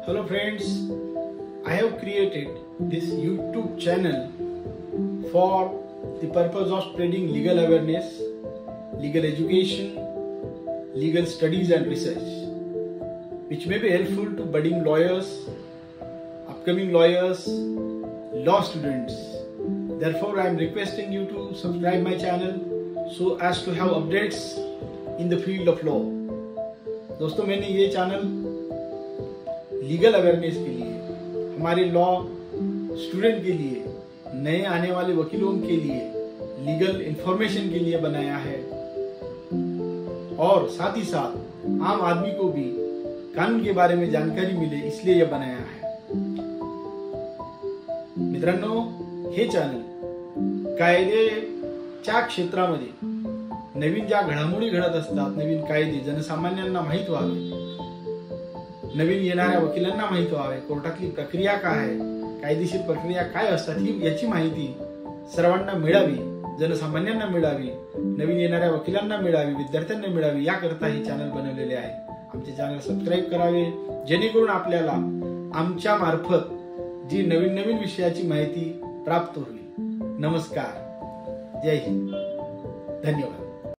Hello friends, I have created this YouTube channel for the purpose of spreading legal awareness, legal education, legal studies and research, which may be helpful to budding lawyers, upcoming lawyers, law students. Therefore, I am requesting you to subscribe my channel so as to have updates in the field of law. दोस्तों, मैंने ये channel legal awareness के लिए, हमारे law student के लिए, नए आने वाले वकीलों के लिए, लीगल इंफॉर्मेशन के लिए बनाया है और साथ ही साथ आम आदमी को भी कानून के बारे में जानकारी मिले, इसलिए यह बनाया है. मित्रांनो, हे चॅनल कायद्याच्या क्षेत्रामध्ये नवीन ज्या घडामोडी घडत असतात, नवीन कायदे जनसामान्यांना माहित व्हावे, नवीन येणाऱ्या वकिलांना माहित व्हावे, कोर्टातली प्रक्रिया काय आहे, कायदेशीर प्रक्रिया काय असतात, याची माहिती सर्वांना मिळावी, जनसामान्यांना मिळावी, नवीन येणाऱ्या वकिलांना मिळावी, विद्यार्थ्यांना मिळावी, याकरता हे चॅनल बनवलेले आहे. आमचे चॅनल सबस्क्राईब करावे, जेणेकरून आपल्याला आमच्या मार्फत जी नवीन नवीन विषयाची माहिती प्राप्त होईल. नमस्कार, जय हिंद, धन्यवाद.